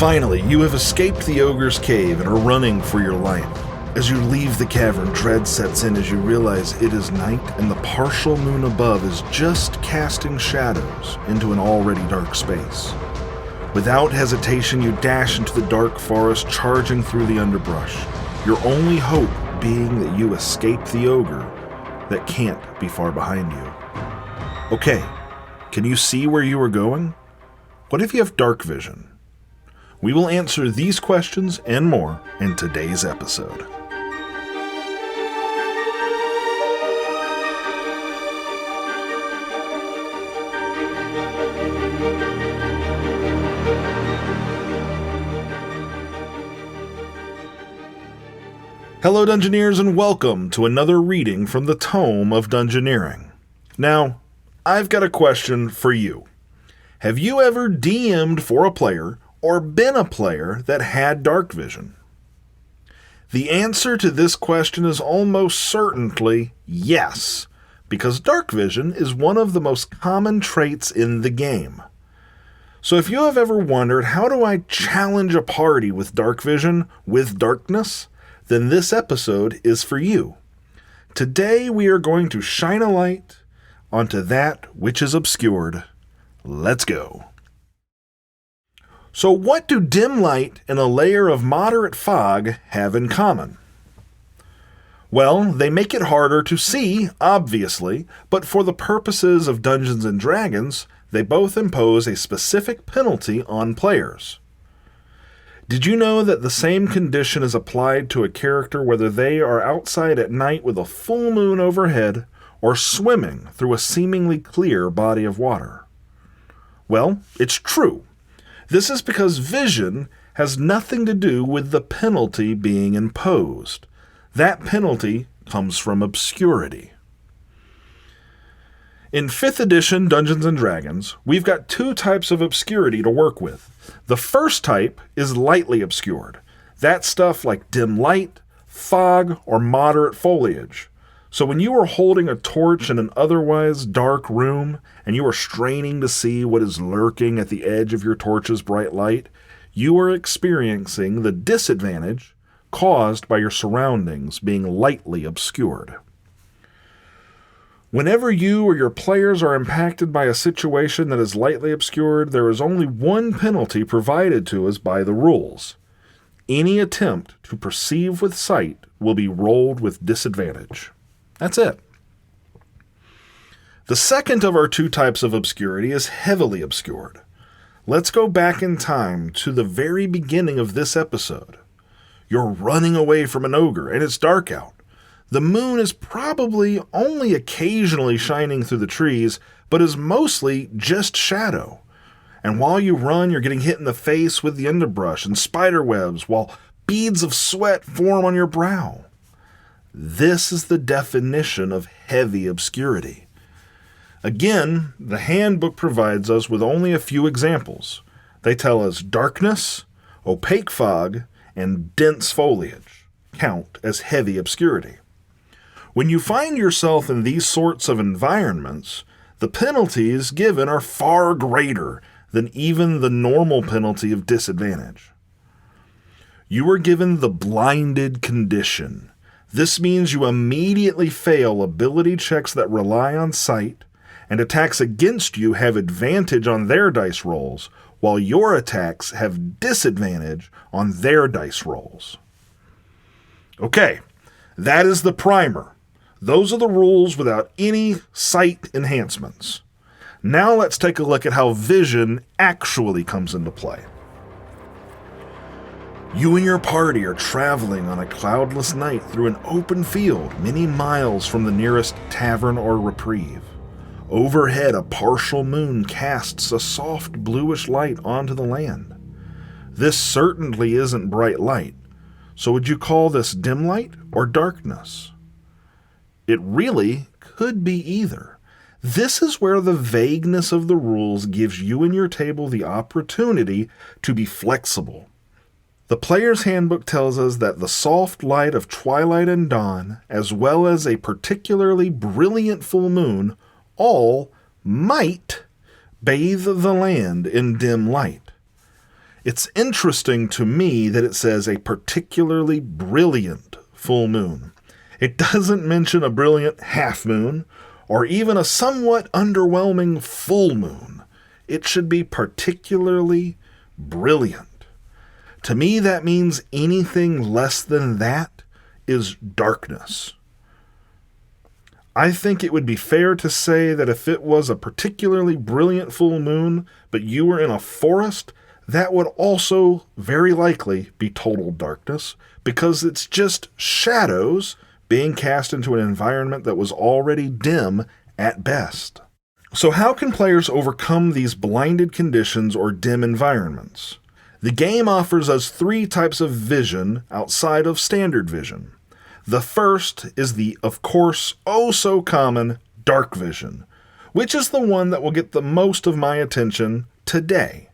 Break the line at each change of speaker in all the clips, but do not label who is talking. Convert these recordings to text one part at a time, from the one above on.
Finally, you have escaped the ogre's cave and are running for your life. As you leave the cavern, dread sets in as you realize it is night and the partial moon above is just casting shadows into an already dark space. Without hesitation, you dash into the dark forest, charging through the underbrush, your only hope being that you escape the ogre that can't be far behind you. Okay, can you see where you are going? What if you have Darkvision? We will answer these questions and more in today's episode. Hello Dungeoneers, and welcome to another reading from the Tome of Dungeoneering. Now, I've got a question for you. Have you ever DM'd for a player or been a player that had Darkvision? The answer to this question is almost certainly yes, because Darkvision is one of the most common traits in the game. So if you have ever wondered, how do I challenge a party with Darkvision with darkness? Then this episode is for you. Today we are going to shine a light onto that which is obscured. Let's go. So what do dim light and a layer of moderate fog have in common? Well, they make it harder to see, obviously, but for the purposes of Dungeons & Dragons, they both impose a specific penalty on players. Did you know that the same condition is applied to a character whether they are outside at night with a full moon overhead or swimming through a seemingly clear body of water? Well, it's true. This is because vision has nothing to do with the penalty being imposed. That penalty comes from obscurity. In 5th edition Dungeons & Dragons, we've got two types of obscurity to work with. The first type is lightly obscured. That's stuff like dim light, fog, or moderate foliage. So when you are holding a torch in an otherwise dark room and you are straining to see what is lurking at the edge of your torch's bright light, you are experiencing the disadvantage caused by your surroundings being lightly obscured. Whenever you or your players are impacted by a situation that is lightly obscured, there is only one penalty provided to us by the rules. Any attempt to perceive with sight will be rolled with disadvantage. That's it. The second of our two types of obscurity is heavily obscured. Let's go back in time to the very beginning of this episode. You're running away from an ogre and it's dark out. The moon is probably only occasionally shining through the trees, but is mostly just shadow. And while you run, you're getting hit in the face with the underbrush and spider webs, while beads of sweat form on your brow. This is the definition of heavy obscurity. Again, the handbook provides us with only a few examples. They tell us darkness, opaque fog, and dense foliage count as heavy obscurity. When you find yourself in these sorts of environments, the penalties given are far greater than even the normal penalty of disadvantage. You are given the blinded condition. This means you immediately fail ability checks that rely on sight, and attacks against you have advantage on their dice rolls, while your attacks have disadvantage on their dice rolls. Okay, that is the primer. Those are the rules without any sight enhancements. Now let's take a look at how vision actually comes into play. You and your party are traveling on a cloudless night through an open field many miles from the nearest tavern or reprieve. Overhead, a partial moon casts a soft bluish light onto the land. This certainly isn't bright light, so would you call this dim light or darkness? It really could be either. This is where the vagueness of the rules gives you and your table the opportunity to be flexible. The player's handbook tells us that the soft light of twilight and dawn, as well as a particularly brilliant full moon, all might bathe the land in dim light. It's interesting to me that it says a particularly brilliant full moon. It doesn't mention a brilliant half moon or even a somewhat underwhelming full moon. It should be particularly brilliant. To me, that means anything less than that is darkness. I think it would be fair to say that if it was a particularly brilliant full moon, but you were in a forest, that would also very likely be total darkness, because it's just shadows being cast into an environment that was already dim at best. So how can players overcome these blinded conditions or dim environments? The game offers us 3 types of vision outside of standard vision. The first is the, of course, oh so common Darkvision, which is the one that will get the most of my attention today.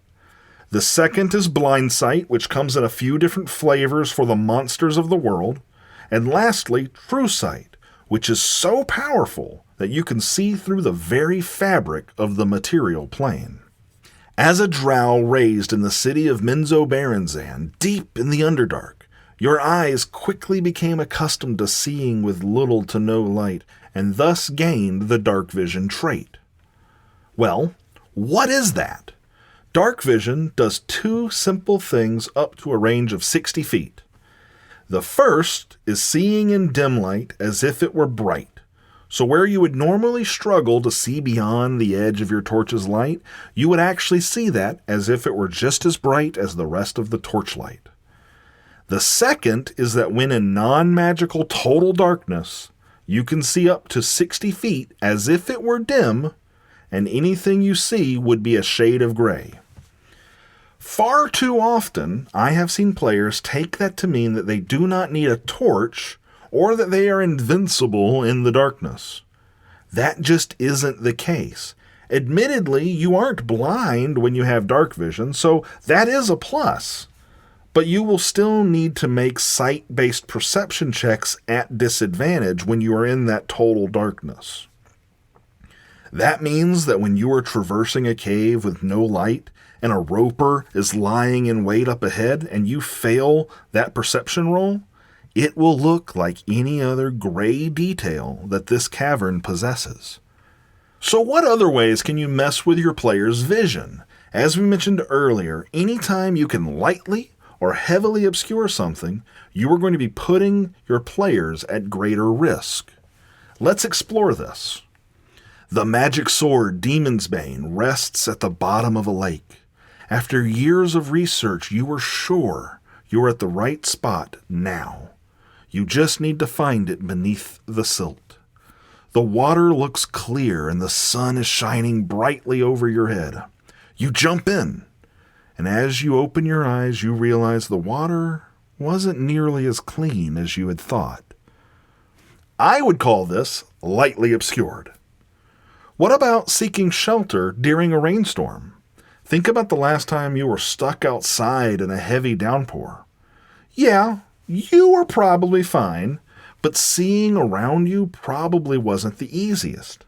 The second is Blind Sight, which comes in a few different flavors for the monsters of the world. And lastly, True Sight, which is so powerful that you can see through the very fabric of the material plane. As a drow raised in the city of Menzoberranzan, deep in the Underdark, your eyes quickly became accustomed to seeing with little to no light, and thus gained the Darkvision trait. Well, what is that? Darkvision does 2 simple things up to a range of 60 feet. The first is seeing in dim light as if it were bright. So where you would normally struggle to see beyond the edge of your torch's light, you would actually see that as if it were just as bright as the rest of the torchlight. The second is that when in non-magical total darkness, you can see up to 60 feet as if it were dim, and anything you see would be a shade of gray. Far too often, I have seen players take that to mean that they do not need a torch or that they are invincible in the darkness. That just isn't the case. Admittedly, you aren't blind when you have dark vision, so that is a plus. But you will still need to make sight-based perception checks at disadvantage when you are in that total darkness. That means that when you are traversing a cave with no light and a roper is lying in wait up ahead and you fail that perception roll, it will look like any other gray detail that this cavern possesses. So what other ways can you mess with your player's vision? As we mentioned earlier, anytime you can lightly or heavily obscure something, you are going to be putting your players at greater risk. Let's explore this. The magic sword Demon's Bane rests at the bottom of a lake. After years of research, you are sure you are at the right spot now. You just need to find it beneath the silt. The water looks clear and the sun is shining brightly over your head. You jump in, and as you open your eyes, you realize the water wasn't nearly as clean as you had thought. I would call this lightly obscured. What about seeking shelter during a rainstorm? Think about the last time you were stuck outside in a heavy downpour. Yeah, you were probably fine, but seeing around you probably wasn't the easiest.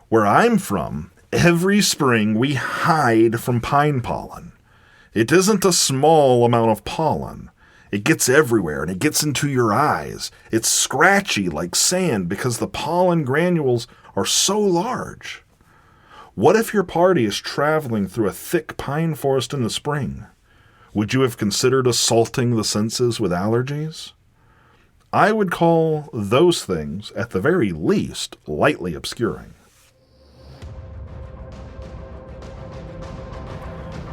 Where I'm from, every spring we hide from pine pollen. It isn't a small amount of pollen. It gets everywhere and it gets into your eyes. It's scratchy like sand because the pollen granules are so large. What if your party is traveling through a thick pine forest in the spring? Would you have considered assaulting the senses with allergies? I would call those things, at the very least, lightly obscuring.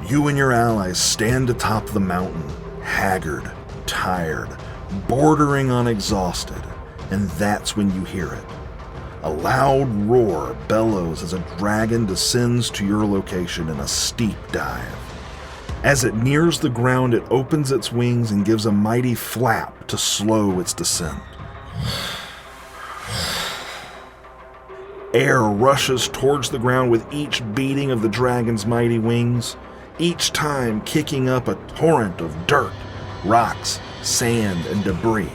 You and your allies stand atop the mountain, haggard, tired, bordering on exhausted, and that's when you hear it. A loud roar bellows as a dragon descends to your location in a steep dive. As it nears the ground, it opens its wings and gives a mighty flap to slow its descent. Air rushes towards the ground with each beating of the dragon's mighty wings, each time kicking up a torrent of dirt, rocks, sand, and debris.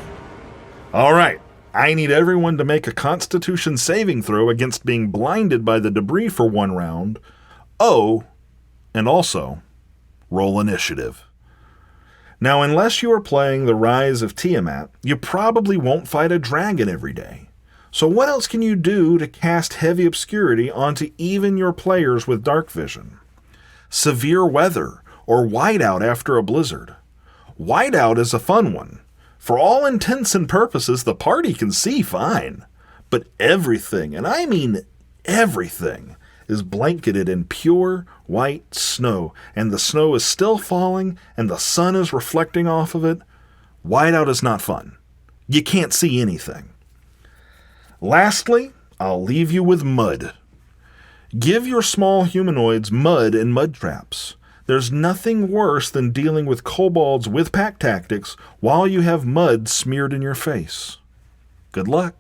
All right, I need everyone to make a Constitution saving throw against being blinded by the debris for 1 round. Oh, and also, Roll initiative. Now, unless you are playing The Rise of Tiamat, you probably won't fight a dragon every day. So what else can you do to cast heavy obscurity onto even your players with Darkvision? Severe weather, or whiteout after a blizzard. Whiteout is a fun one. For all intents and purposes, the party can see fine. But everything, and I mean everything, is blanketed in pure white snow, and the snow is still falling, and the sun is reflecting off of it. Whiteout is not fun. You can't see anything. Lastly, I'll leave you with mud. Give your small humanoids mud and mud traps. There's nothing worse than dealing with kobolds with pack tactics while you have mud smeared in your face. Good luck.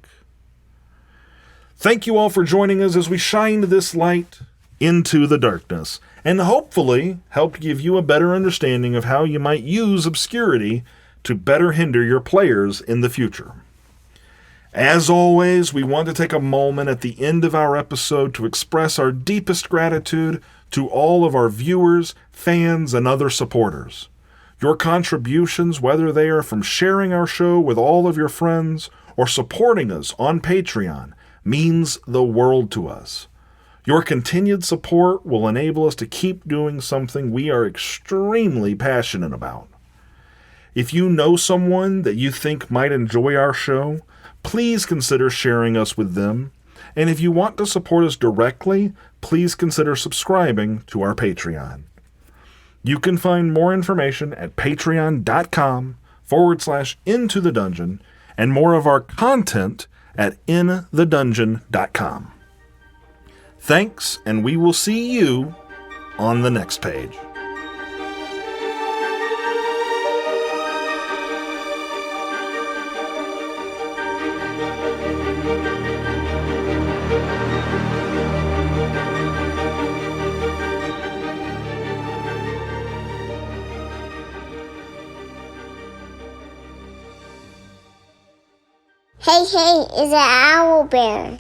Thank you all for joining us as we shined this light into the darkness, and hopefully helped give you a better understanding of how you might use obscurity to better hinder your players in the future. As always, we want to take a moment at the end of our episode to express our deepest gratitude to all of our viewers, fans, and other supporters. Your contributions, whether they are from sharing our show with all of your friends or supporting us on Patreon, means the world to us. Your continued support will enable us to keep doing something we are extremely passionate about. If you know someone that you think might enjoy our show, please consider sharing us with them. And if you want to support us directly, please consider subscribing to our Patreon. You can find more information at patreon.com/Into the Dungeon and more of our content at inthedungeon.com. Thanks, and we will see you on the next page.
Hey, it's an owl bear.